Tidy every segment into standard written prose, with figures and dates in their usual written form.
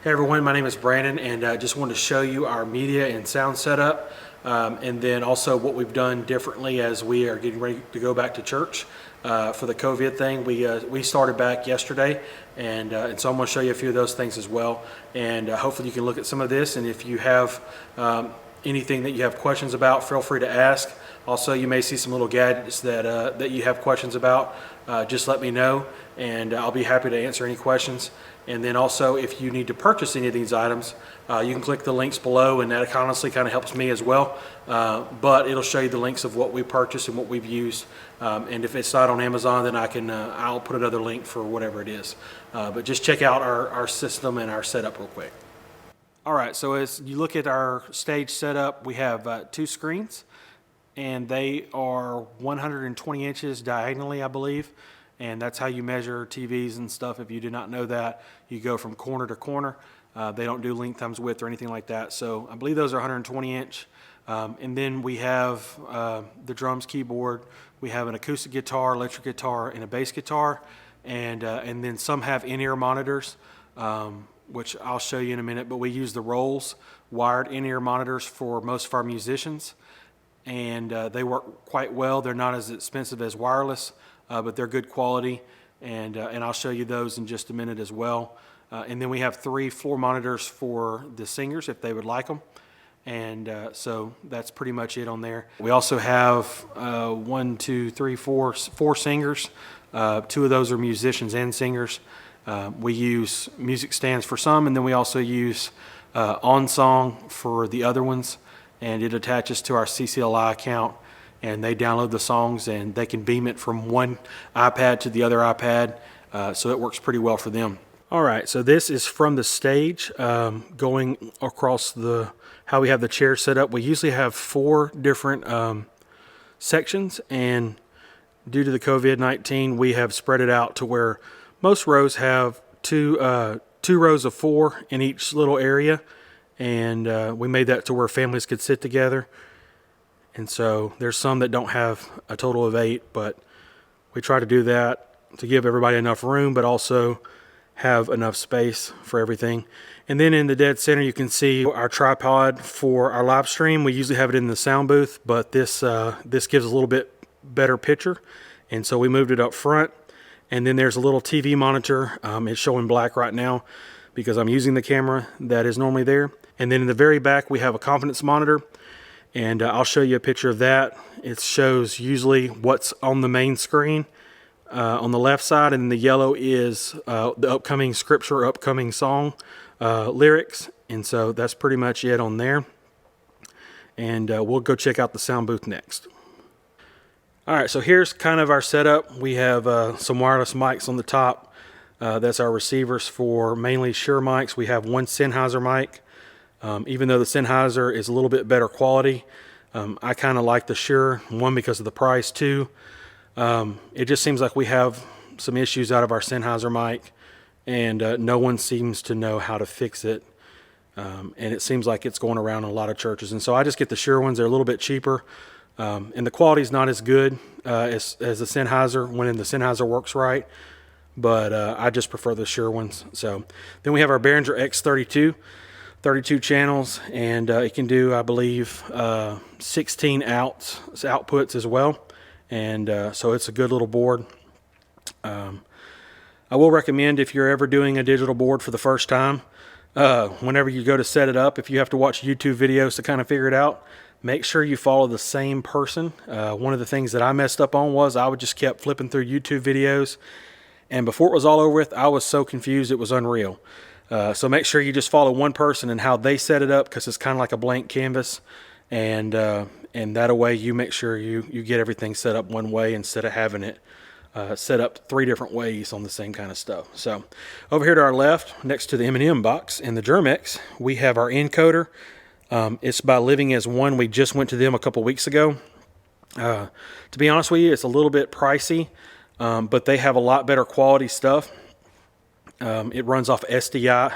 Hey everyone, my name is Brandon, and just wanted to show you our media and sound setup, and then also what we've done differently as we are getting ready to go back to church for the COVID thing. We started back yesterday, and so I'm going to show you a few of those things as well, and hopefully you can look at some of this, and if you have anything that you have questions about, feel free to ask. Also, you may see some little gadgets that you have questions about. Just let me know, and I'll be happy to answer any questions. And then also, if you need to purchase any of these items, you can click the links below, and that honestly kind of helps me as well. But it'll show you the links of what we purchased and what we've used. And if it's not on Amazon, then I'll put another link for whatever it is. But just check out our system and our setup real quick. All right, so as you look at our stage setup, we have 2 screens, and they are 120 inches diagonally, I believe. And that's how you measure TVs and stuff. If you did not know that, you go from corner to corner. They don't do length times width or anything like that. So I believe those are 120 inch. And then we have the drums, keyboard. We have an acoustic guitar, electric guitar, and a bass guitar. And then some have in-ear monitors, which I'll show you in a minute. But we use the Rolls wired in-ear monitors for most of our musicians. And they work quite well. They're not as expensive as wireless. But they're good quality, and I'll show you those in just a minute as well. And then we have 3 floor monitors for the singers if they would like them, and so that's pretty much it on there. We also have 4 singers. 2 of those are musicians and singers. We use music stands for some, and then we also use OnSong for the other ones, and it attaches to our CCLI account. And they download the songs, and they can beam it from one iPad to the other iPad, so it works pretty well for them. All right, so this is from the stage, going across how we have the chair set up. We usually have 4 different sections, and due to the COVID-19, we have spread it out to where most rows have two rows of 4 in each little area, and we made that to where families could sit together. And so there's some that don't have a total of 8, but we try to do that to give everybody enough room, but also have enough space for everything. And then in the dead center, you can see our tripod for our live stream. We usually have it in the sound booth, but this gives a little bit better picture. And so we moved it up front. And then there's a little TV monitor. It's showing black right now because I'm using the camera that is normally there. And then in the very back, we have a confidence monitor. And I'll show you a picture of that. It shows usually what's on the main screen on the left side, and the yellow is the upcoming scripture, upcoming song lyrics. And so that's pretty much it on there. And we'll go check out the sound booth next. All right, so here's kind of our setup. We have some wireless mics on the top. That's our receivers for mainly Shure mics. We have one Sennheiser mic. Even though the Sennheiser is a little bit better quality, I kind of like the Shure, 1 because of the price, 2. It just seems like we have some issues out of our Sennheiser mic, and no one seems to know how to fix it. And it seems like it's going around in a lot of churches. And so I just get the Shure ones. They're a little bit cheaper, and the quality is not as good as the Sennheiser when the Sennheiser works right. But I just prefer the Shure ones. So then we have our Behringer X32. 32 channels, and it can do, I believe, 16 outputs as well, and so it's a good little board. I will recommend, if you're ever doing a digital board for the first time, whenever you go to set it up, if you have to watch YouTube videos to kind of figure it out, make sure you follow the same person. One of the things that I messed up on was I just kept flipping through YouTube videos, and before it was all over with, I was so confused it was unreal. So make sure you just follow one person and how they set it up, because it's kind of like a blank canvas, and that way you make sure you get everything set up one way instead of having it set up 3 different ways on the same kind of stuff. So over here to our left, next to the M&M box and the Germex, we have our encoder. It's by Living as One. We just went to them a couple weeks ago. To be honest with you, it's a little bit pricey, but they have a lot better quality stuff. It runs off SDI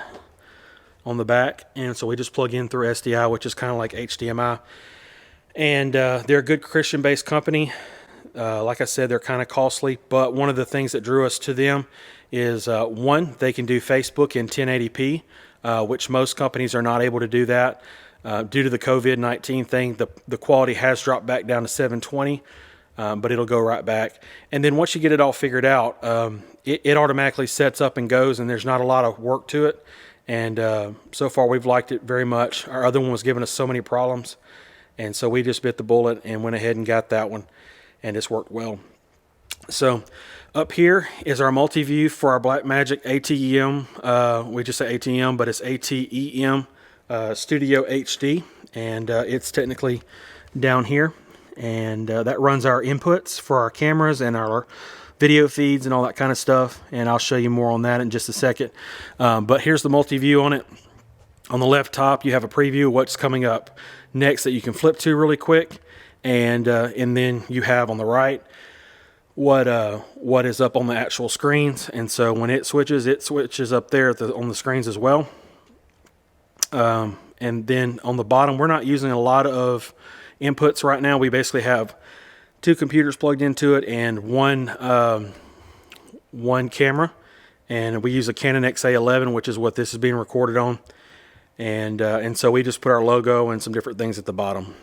on the back, and so we just plug in through SDI, which is kind of like HDMI. And they're a good Christian-based company. Like I said, they're kind of costly, but one of the things that drew us to them is, 1, they can do Facebook in 1080p. which most companies are not able to do that. Due to the COVID-19 thing, the quality has dropped back down to 720, but it'll go right back. And then once you get it all figured out, it automatically sets up and goes, and there's not a lot of work to it. And so far we've liked it very much. Our other one was giving us so many problems, and so we just bit the bullet and went ahead and got that one, and it's worked well. So up here is our multi-view for our Blackmagic ATEM. We just say ATEM, but it's ATEM Studio HD, and it's technically down here, and that runs our inputs for our cameras and our video feeds and all that kind of stuff, and I'll show you more on that in just a second. But here's the multi-view on it. On the left top you have a preview of what's coming up next that you can flip to really quick, and then you have on the right what is up on the actual screens. And so when it switches up there on the screens as well. And then on the bottom, we're not using a lot of inputs right now. We basically have 2 computers plugged into it and one camera, and we use a Canon XA11, which is what this is being recorded on. And so we just put our logo and some different things at the bottom.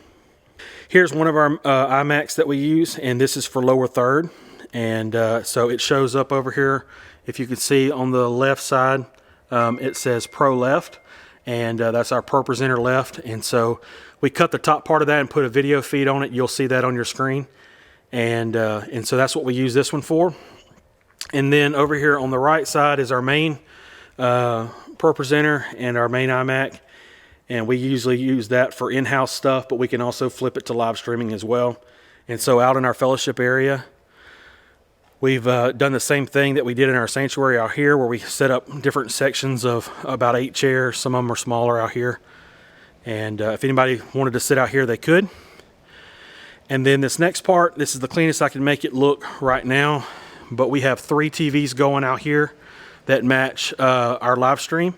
Here's one of our iMacs that we use, and this is for lower third. And so it shows up over here. If you can see on the left side, it says Pro Left, and that's our Pro Presenter left. And so we cut the top part of that and put a video feed on it. You'll see that on your screen. And so that's what we use this one for. And then over here on the right side is our main Pro Presenter and our main iMac. And we usually use that for in-house stuff, but we can also flip it to live streaming as well. And so out in our fellowship area, we've done the same thing that we did in our sanctuary out here, where we set up different sections of about 8 chairs. Some of them are smaller out here. And if anybody wanted to sit out here, they could. And then this next part, this is the cleanest I can make it look right now. But we have 3 TVs going out here that match our live stream.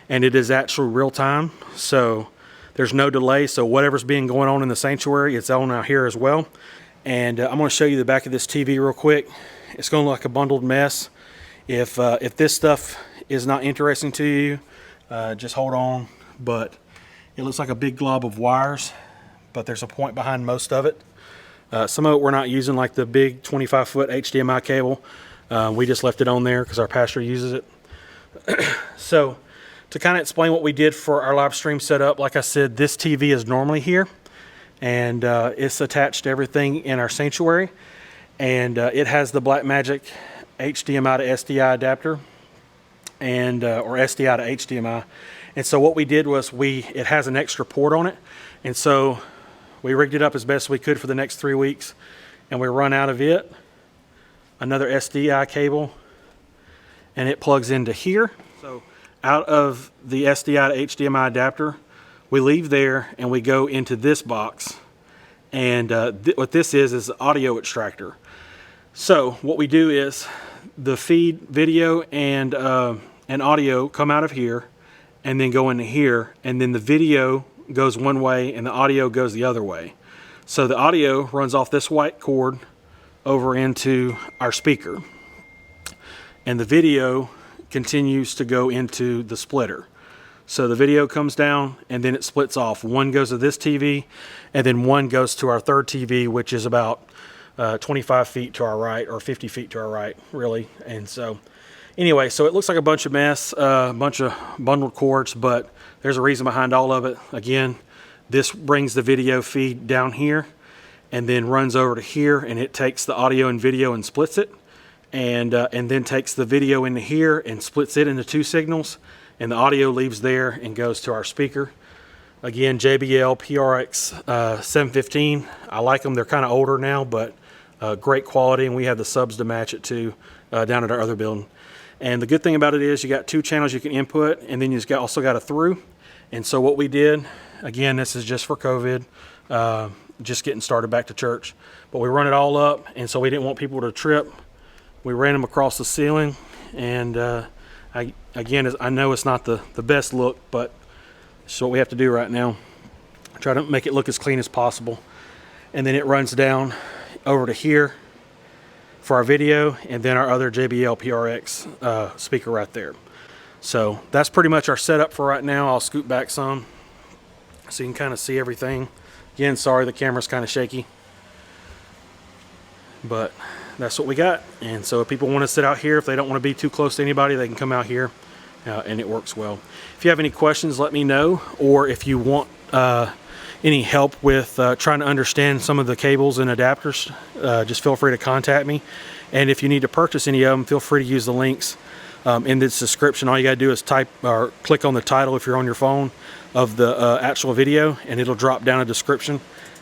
And it is actually real time, so there's no delay. So whatever's being going on in the sanctuary, it's on out here as well. And I'm going to show you the back of this TV real quick. It's going to look like a bundled mess. If this stuff is not interesting to you, just hold on. But it looks like a big glob of wires, but there's a point behind most of it. Some of it we're not using, like the big 25-foot HDMI cable. We just left it on there because our pastor uses it. So to kind of explain what we did for our live stream setup, like I said, this TV is normally here, and it's attached to everything in our sanctuary, and it has the Blackmagic HDMI to SDI adapter, and or SDI to HDMI. And so what we did was it has an extra port on it, and so we rigged it up as best we could for the next 3 weeks, and we run out of it. Another SDI cable, and it plugs into here. So out of the SDI to HDMI adapter, we leave there and we go into this box. And what this is the audio extractor. So what we do is the feed, video, and audio come out of here and then go into here, and then the video goes one way and the audio goes the other way. So the audio runs off this white cord over into our speaker, and the video continues to go into the splitter. So the video comes down and then it splits off. One goes to this TV, and then one goes to our third TV, which is about 25 feet to our right, or 50 feet to our right, really. And so anyway, so it looks like a bunch of mess, a bunch of bundled cords, but there's a reason behind all of it. Again, this brings the video feed down here and then runs over to here, and it takes the audio and video and splits it. And then takes the video into here and splits it into 2 signals, and the audio leaves there and goes to our speaker. Again, JBL PRX 715. I like them. They're kind of older now, but great quality, and we have the subs to match it too down at our other building. And the good thing about it is you got 2 channels you can input, and then you've also got a through. And so what we did, again, this is just for COVID, just getting started back to church, but we run it all up, and so we didn't want people to trip. We ran them across the ceiling, and I know it's not the best look, but it's what we have to do right now. Try to make it look as clean as possible. And then it runs down over to here for our video, and then our other JBL PRX speaker right there. So that's pretty much our setup for right now. I'll scoot back some so you can kind of see everything. Again, sorry the camera's kind of shaky, but that's what we got. And so if people want to sit out here, if they don't want to be too close to anybody, they can come out here, and it works well. If you have any questions, let me know, or if you want any help with trying to understand some of the cables and adapters, just feel free to contact me. And if you need to purchase any of them, feel free to use the links in this description. All you gotta do is type or click on the title if you're on your phone of the actual video, and it'll drop down a description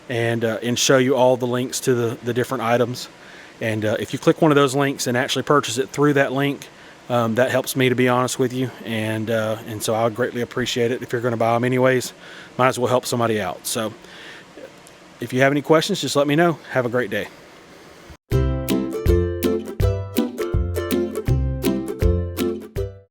and show you all the links to the different items. And if you click one of those links and actually purchase it through that link, that helps me, to be honest with you, and so I would greatly appreciate it. If you're going to buy them anyways, might as well help somebody out. So if you have any questions, just let me know. Have a great day.